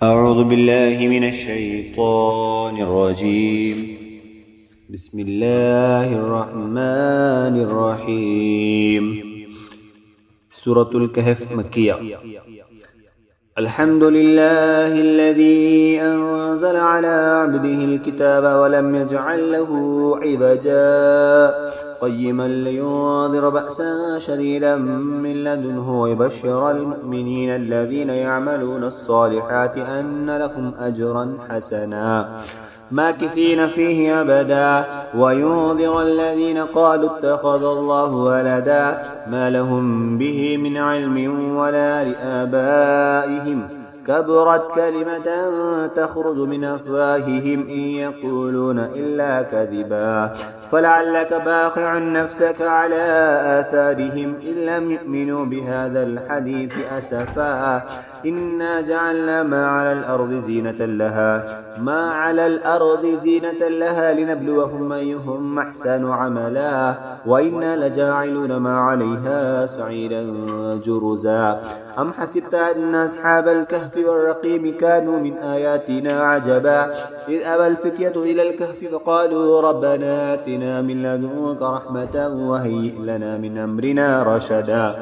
أعوذ بالله من الشيطان الرجيم. بسم الله الرحمن الرحيم. سورة الكهف مكية. الحمد لله الذي أنزل على عبده الكتاب ولم يجعل له عوجا قيما لينذر بأسا شديدا من لدنه ويبشر المؤمنين الذين يعملون الصالحات أن لهم أجرا حسنا ماكثين فيه أبدا وينذر الذين قالوا اتخذ الله ولدا ما لهم به من علم ولا لآبائهم كبرت كلمة تخرج من أفواههم إن يقولون إلا كذبا فلعلك باخع نفسك على آثارهم إن لم يؤمنوا بهذا الحديث أسفا إنا جعلنا ما على الأرض زينة لها لنبلوهم أيهم أحسن عملا وإنا لجاعلون ما عليها سعيدا جرزا أم حسبت أن أصحاب الكهف والرقيم كانوا من آياتنا عجبا إذ أبى الفتية إلى الكهف فقالوا ربنا آتنا من لدنك رحمة وهيئ لنا من أمرنا رشدا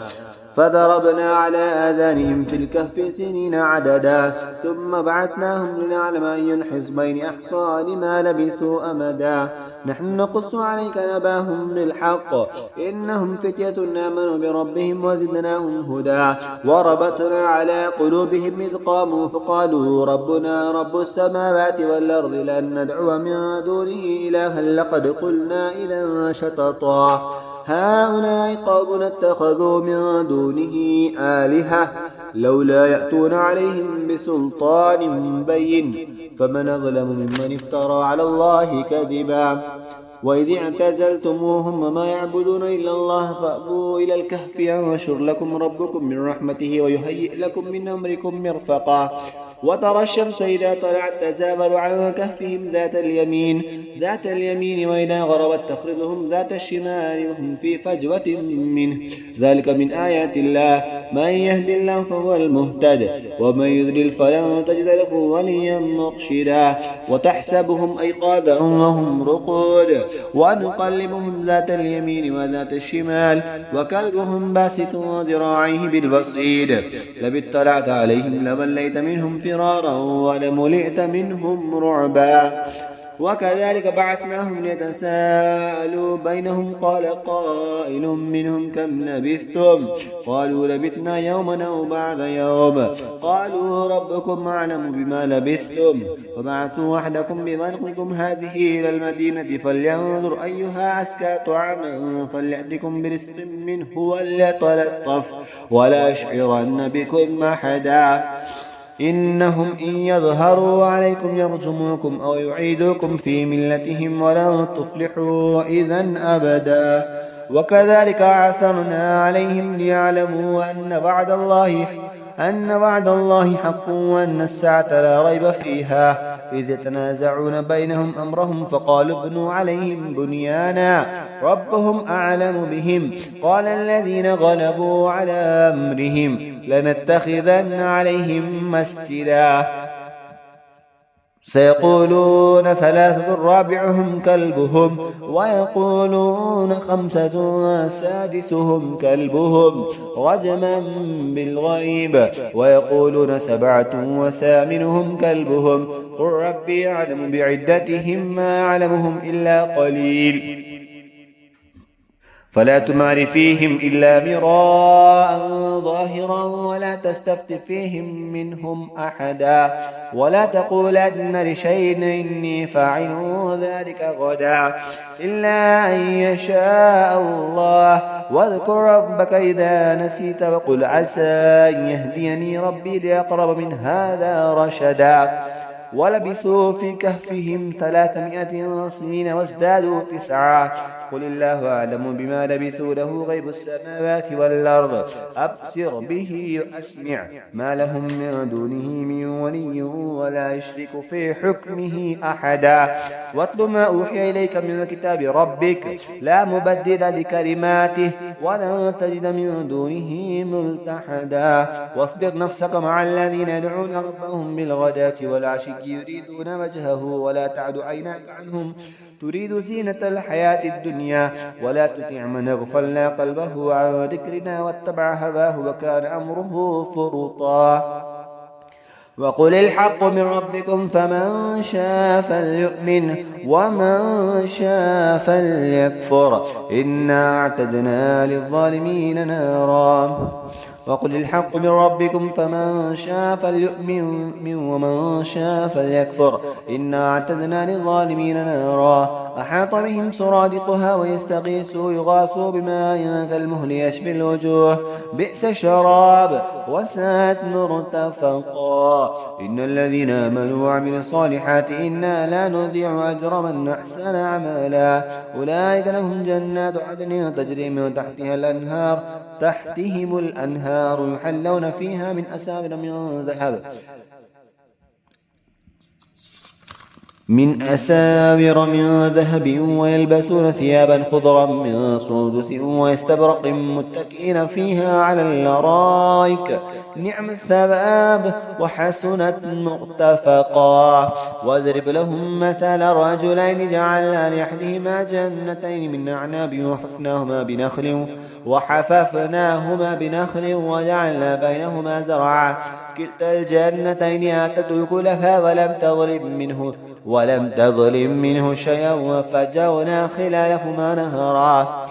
فضربنا على آذانهم في الكهف سنين عددا ثم بعثناهم لنعلم أي الحزبين أحصى لما لبثوا أمدا نحن نقص عليك نباهم بالحق إنهم فتية آمنوا بربهم وزدناهم هدى وربطنا على قلوبهم إذ قاموا فقالوا ربنا رب السماوات والأرض لن ندعو من دونه إلها لقد قلنا إذا شططا هؤلاء قوم اتخذوا من دونه آلهة لولا يأتون عليهم بسلطان بين فمن أظلم ممن افترى على الله كذبا وإذ اعتزلتموهم وما يعبدون إلا الله فأبوا إلى الكهف ينشر لكم ربكم من رحمته ويهيئ لكم من أمركم مرفقا وترى الشمس إذا طلعت تزاور عن كهفهم ذات اليمين وإذا غربت تخرجهم ذات الشمال وهم في فجوة منه ذلك من آيات الله من يهد الله فهو المهتد ومن يضلل فلن تجد له وليا مرشدا وتحسبهم أيقاظا وهم رقود ونقلبهم ذات اليمين وذات الشمال وكلبهم باسط ذراعيه بالوصيد لباطلعت عليهم لوليت منهم فرارا ولملئت منهم رعبا وكذلك بعثناهم ليتساءلوا بينهم قال قائل منهم كم لبثتم قالوا لبثنا يوما أو بعض يوم قالوا ربكم أعلم بما لبثتم فبعثوا وحدكم بمرقكم هذه إلى المدينة فلينظر أيها أزكى طعاما فليأتكم برزق منه وليتلطف ولا يشعرن بكم أحدا إنهم إن يظهروا عليكم يرجموكم أو يعيدوكم في ملتهم ولن تفلحوا إذا أبدا وكذلك أعثرنا عليهم ليعلموا أن وعد الله حق وأن الساعة لا ريب فيها إذ يتنازعون بينهم أمرهم فقالوا ابنوا عليهم بنيانا ربهم أعلم بهم قال الذين غلبوا على أمرهم لنتخذن عليهم مسجدا سيقولون ثلاثة رابعهم كلبهم ويقولون خمسة سادسهم كلبهم رجما بالغيب ويقولون سبعة وثامنهم كلبهم قل ربي أعلم بعدتهم ما أعلمهم إلا قليل فلا تمار فيهم إلا مراء ظاهرا ولا تستفت فيهم منهم أحدا ولا تقولن لشيء إني فاعل ذلك غدا إلا أن يشاء الله واذكر ربك إذا نسيت وقل عسى أن يهديني ربي لأقرب من هذا رشدا ولبثوا في كهفهم 300 سنين وازدادوا 9 قل الله أعلم بما لبثوا له غيب السماوات والأرض أبصر به وأسمع ما لهم من دونه من ولي ولا يشرك في حكمه أحدا واتل ما أوحي إليك من كتاب ربك لا مبدل لكلماته ولن تجد من دونه ملتحدا واصبر نفسك مع الذين يدعون ربهم بالغداة والعشي يريدون وجهه ولا تعد عيناك عنهم تريد زينة الحياة الدنيا ولا تطع من أغفلنا قلبه عن ذكرنا واتبع هواه وكان أمره فرطا وقل الحق من ربكم فمن شاء فليؤمن ومن شاء فليكفر إنا أعتدنا للظالمين نارا وقل الحق من ربكم فمن شاء فليؤمن ومن شاء فليكفر إنا أعتدنا للظالمين نارا أحاط بهم سرادقها ويستغيثوا يغاثوا بماء كالمهل يشفي الوجوه بئس الشراب وساءت مرتفقا إن الذين آمنوا وعملوا الصالحات إنا لا نضيع أجر من أحسن عملا أولئك لهم جنات عدن تجري من تحتهم الأنهار يحلون فيها من أساور من ذهب ويلبسون ثيابا خضرا من سندس ويستبرق متكئين فيها على الأرائك نعم الثواب وحسنت مرتفقا واضرب لهم مثل رجلين جعلنا لأحدهما جنتين من أعناب وحففناهما بنخل وجعلنا بينهما زرعا كلتا الجنتين آتت أكلها ولم تظلم منه شيئا وفجرنا خلالهما نهرا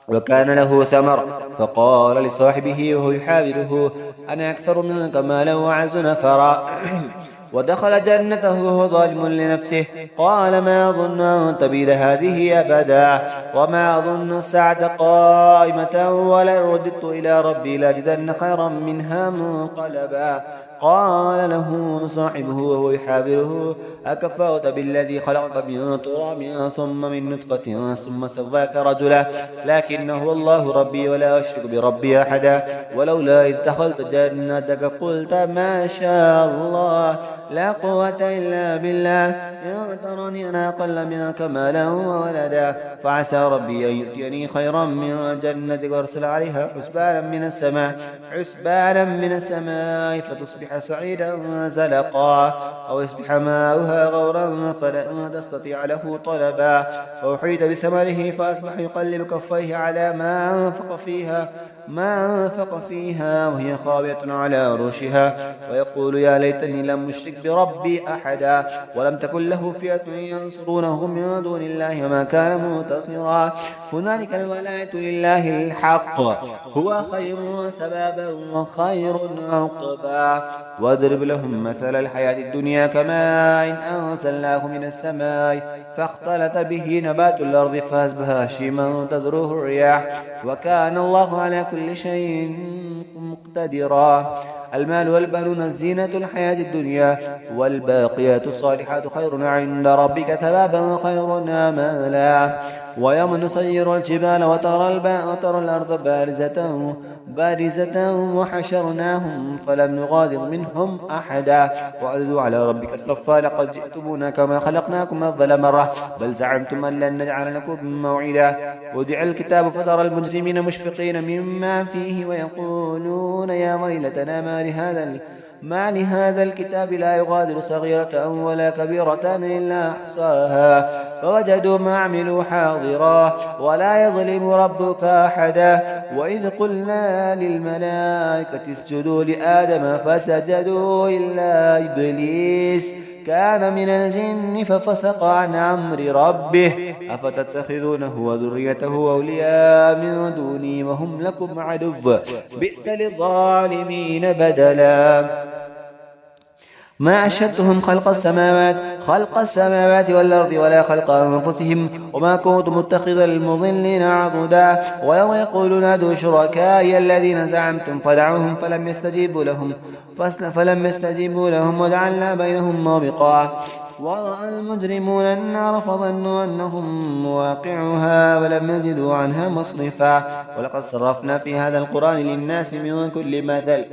وكان له ثمر فقال لصاحبه وهو يحاوره أنا أكثر منك مالا وأعز نفرا ودخل جنته وهو ظالم لنفسه قال ما أظن أن تبيد هذه أبدا وما أظن الساعة قائمة ولئن رددت إلى ربي لأجدن خيرا منها منقلبا قال له صاحبه وهو يحاوره أكفرت بالذي خلقك من تراب ثم من نطفة ثم سواك رجلا لكنه الله ربي ولا أشرك بربي أحدا ولولا إذ دخلت جنتك قلت ما شاء الله لا قوة إلا بالله إن ترني أنا أقل منك مالا وولدا فعسى ربي أن يؤتيني خيرا من جنتك وارسل عليها حسبانا من السماء فتصبح سعيدا زلقا أو يصبح ماؤها غورا فلا تستطيع له طلبا وأحيط بثمره فأصبح يقلب كفيه على ما أنفق فيها وهي خاوية على عروشها ويقول يا ليتني لم أشرك بربي أحدا ولم تكن له فئة ينصرونه من دون الله وما كان منتصرا هنالك الولاية لله الحق هو خير ثوابا وخير عقبا واضرب لهم مثل الحياة الدنيا كماء أنزلناه من السماء فاختلط به نبات الأرض فأصبح هشيما تذروه الرياح وكان الله على كل شيء مقتدرا المال والبنون زينة الحياة الدنيا والباقيات الصالحات خير عند ربك ثوابا وخير آمالا ويوم نسير الجبال وترى الأرض بارزة وحشرناهم فلم نغادر منهم أحدا وعرضوا على ربك صفا لقد جئتمونا كما خلقناكم أول مرة بل زعمتم أن لن نجعل لكم موعدا ودع الكتاب فترى المجرمين مشفقين مما فيه ويقولون يا ويلتنا ما لهذا الكتاب لا يغادر صغيرة ولا كبيرة إلا أحصاها فوجدوا ما عملوا حاضرا ولا يظلم ربك أحدا وإذ قلنا للملائكة اسجدوا لآدم فسجدوا إلا إبليس كان من الجن ففسق عن أمر ربه أفتتخذونه وذريته أولياء من دوني وهم لكم عدو بئس للظالمين بدلا ما أشهدتهم خلق السماوات والأرض ولا خلق أنفسهم وما كنت متخذ المضلين عضدا ويوم يقولون ادعوا شركائي الذين زعمتم فدعوهم فلم يستجيبوا لهم وجعلنا بينهم موبقا ورأى المجرمون النار فظنوا أنهم مواقعها ولم يجدوا عنها مصرفا ولقد صرفنا في هذا القرآن للناس من كل مثل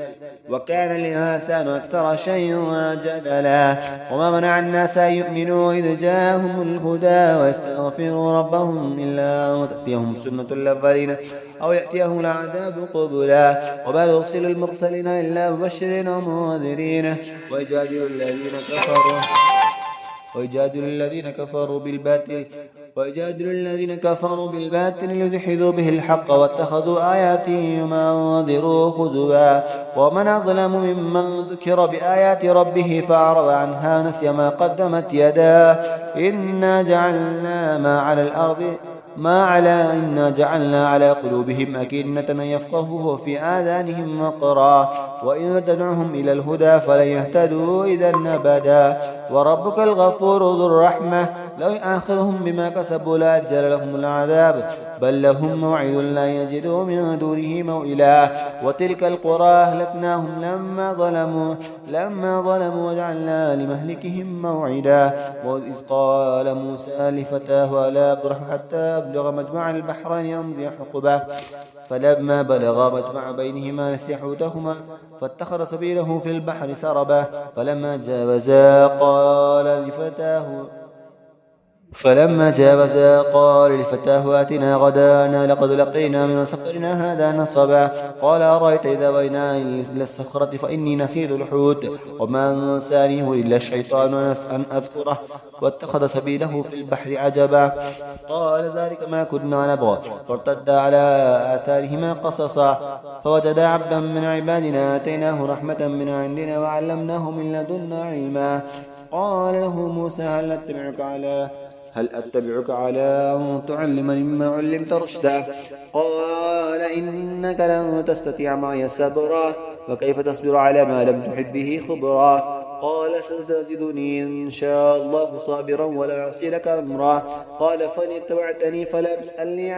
وكان الإنسان أكثر شيء جدلا وما منع الناس أن يؤمنوا إذ جاءهم الهدى ويستغفروا ربهم إلا أن تأتيهم سنة الأولين أو يأتيهم العذاب قبلا وما نرسل المرسلين إلا مبشرين ومنذرين ويجادل الذين كفروا بالباطل ليدحضوا به الحق واتخذوا آياتي ما أنذروا خزوا ومن أظلم ممن ذكر بآيات ربه فأعرض عنها نسي ما قدمت يداه إنا جعلنا على قلوبهم أكنة أن يفقهوه في آذانهم وقرا وإن تدعهم إلى الهدى فلن يهتدوا إذا أبدا وربك الغفور ذو الرحمة لو يؤاخذهم بما كسبوا لأجل لهم العذاب بل لهم موعد لا يجدوا من دونه موئلا وتلك القرى أهلكناهم لما ظلموا وجعلنا لمهلكهم موعدا وإذ قال موسى لفتاه ألا أبرح حتى أبلغ مجمع البحرين يمضي حقبا فلما بلغا مجمع بينهما نسي حوتهما فاتخذ سبيله في البحر سربا فلما جاوزا قال لفتاه آتنا غدانا لقد لقينا من سفرنا هذا نصبا قال أرأيت إذا بينا إلى الصخرة فإني نسيت الحوت وما أنسانيه إلا الشيطان أن أذكره واتخذ سبيله في البحر عجبا قال ذلك ما كنا نبغى فارتدا على آثارهما قصصا فوجدا عبدا من عبادنا آتيناه رحمة من عندنا وعلمناه من لدنا علما قال له موسى هل أتبعك على أن تعلمني مما علمت رشدا قال إنك لن تستطيع معي صبرا وكيف تصبر على ما لم تحط به خبرا قال ستجدني إن شاء الله صابرا ولا أعصي لك أمرا قال فإن اتبعتني فلا تسألني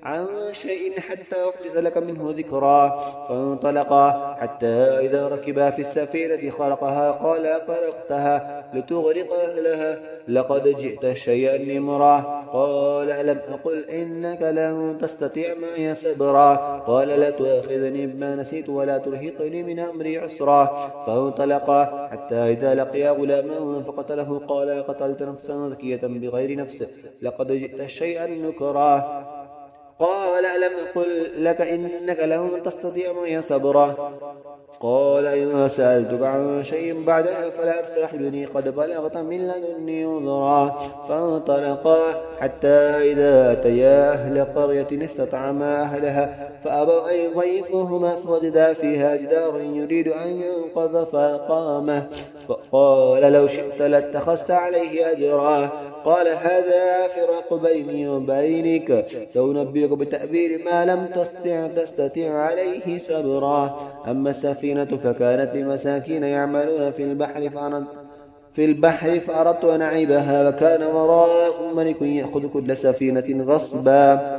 عن شيء حتى أحدث لك منه ذكرا فانطلقا حتى إذا ركبا في السفينة خرقها قال خرقتها لتغرق أهلها لقد جئت شيئا نمرا قال ألم أقل إنك لن تستطيع معي صبرا قال لا تؤاخذني بما نسيت ولا ترهقني من أمري عسرا فانطلقا حتى إذا لقيا غلاما فقتله قال قتلت نفسا زكية بغير نفس لقد جئت شيئا نكرا قال ألم أقل لك إنك لن تستطيع معي صبرا قال إن سألتك عن شيء بعدها فلا تصاحبني قد بلغت من لدني عذرا فانطلقا حتى إذا أتيا أهل قرية استطعما أهلها فأبوا أن يضيفوهما فوجدا فيها جدارا يريد أن ينقض فأقامه فقال لو شئت لاتخذت عليه أجرا قال هذا فراق بيني وبينك سأنبئك بتأويل ما لم تستطع عليه صبرا أما السفينة فكانت لمساكين يعملون في البحر فأردت أن أعيبها وكان وراءهم ملك يأخذ كل سفينة غصبا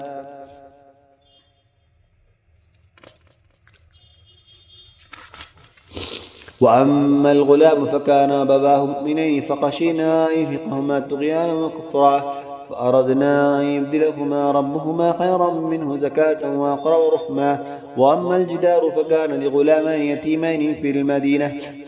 وأما الغلام فكان أبواه مؤمنين فخشينا أن يرهقهما طغيانا وكفرا فأردنا أن يبدلهما ربهما خيرا منه زكاة وأقرب رحما وأما الجدار فكان لغلامين يتيمين في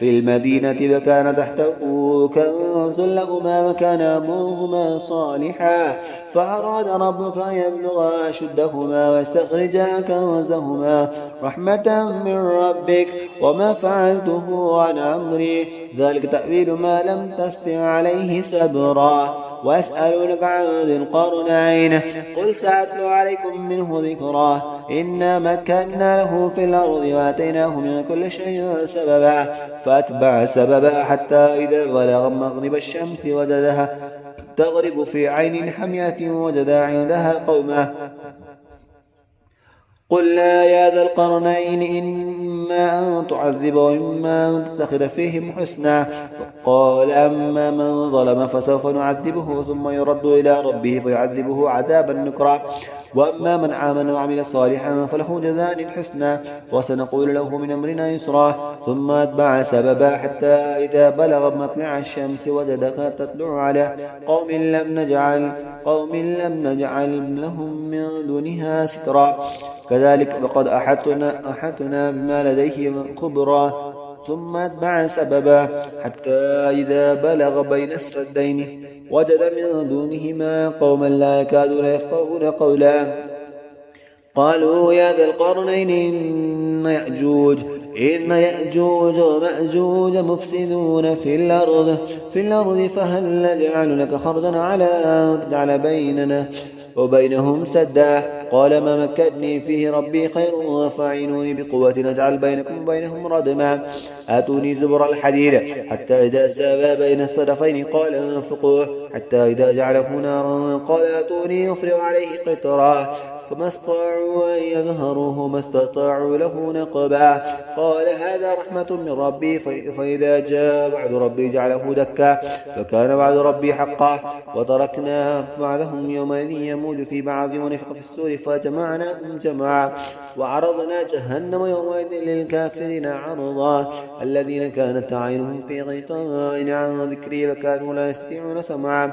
المدينة فكان تحته كنز لهما وكان أبوهما صالحا فأراد ربك أن يبلغا أشدهما ويستخرجا كنزهما رحمة من ربك وما فعلته عن أمري ذلك تأويل ما لم تستطع عليه صبرا ويسألونك عن ذي القرنين قل سأتلو عليكم منه ذكرا إنا مكنا له في الأرض وآتيناه من كل شيء سببا فأتبع سببا حتى إذا بلغ مغرب الشمس وجدها تغرب في عين حمية وجد عندها قوما قلنا يا ذا القرنين إما أن تعذب وإما أن تتخذ فيهم حسنا قال أما من ظلم فسوف نعذبه ثم يرد إلى ربه فيعذبه عذابا نكرا وأما من آمن وعمل صالحا فله جزاء الحسنى وسنقول له من أمرنا يسرا ثم أتبع سببا حتى إذا بلغ مطلع الشمس وجدها تطلع على قوم لم نجعل لهم من دونها سترا كذلك لقد أحطنا بما لديه خبرا ثم أتبع سببا حتى إذا بلغ بين السدين وجد من دونهما قوما لا يكادون يفقهون قولا قالوا يا ذا القرنين إن يأجوج ومأجوج مفسدون في الأرض فهل نجعل لك خرجا على أن تجعل بيننا وبينهم سدا قال ما مكنني فيه ربي خير فاعينوني بقوة نجعل بينكم وبينهم ردما آتوني زبر الحديد حتى إذا ساوى بين الصدفين قال انفقوه حتى إذا جعله نارا قال آتوني أفرغ عليه قطرا فما استطاعوا أن يظهروه ما استطاعوا له نقبا قال هذا رحمة من ربي فإذا جاء وعد ربي جعله دكا فكان وعد ربي حقا وتركنا بعدهم يومئذ يموج في بعض ونفخ في السور فجمعناهم جمعا وعرضنا جهنم يومئذ للكافرين عرضا الذين كانت أعينهم في غطاء عن ذكري وكانوا لا يستطيعون سمعا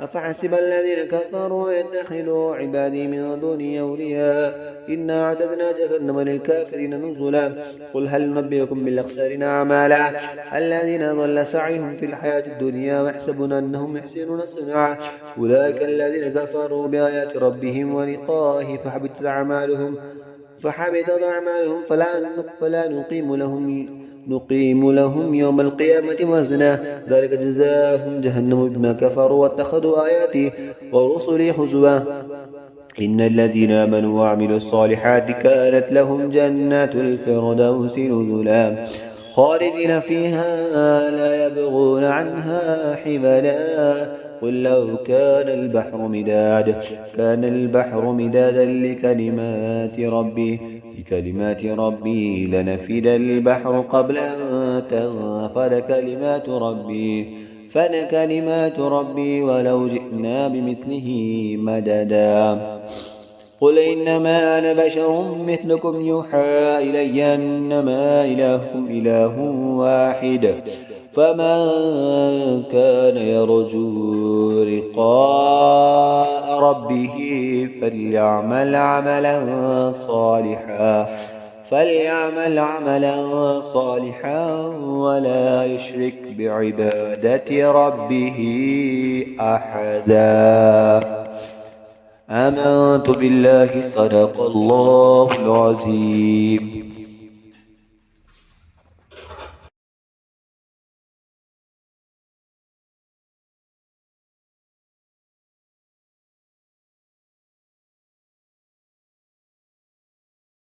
أفحسب الذين كفروا يتخذوا عبادي من دوني أولياء إنا أعتدنا جهنم للكافرين نزلا قل هل ننبئكم بالأخسرين أعمالا الذين ضل سعيهم في الحياة الدنيا ويحسبون أنهم يحسنون صنعا أولئك الذين كفروا بآيات ربهم ولقائه فحبطت أعمالهم فلا نقيم لهم يوم القيامة وزنا ذلك جزاهم جهنم بما كفروا واتخذوا آياتي ورسلي هزوا إن الذين آمنوا وعملوا الصالحات كانت لهم جنات الفردوس نزلا خالدين فيها لا يبغون عنها حبلا قل لو كان البحر مدادا لكلمات ربي لنفد البحر قبل أن تنفد كلمات ربي ولو جئنا بمثله مددا قل إنما أنا بشر مثلكم يوحى إلي أنما إلهكم إله واحد فمن كان يرجو لقاء ربه فليعمل عملا صالحا ولا يشرك بعبادة ربه أحدا آمنت بالله صدق الله العظيم.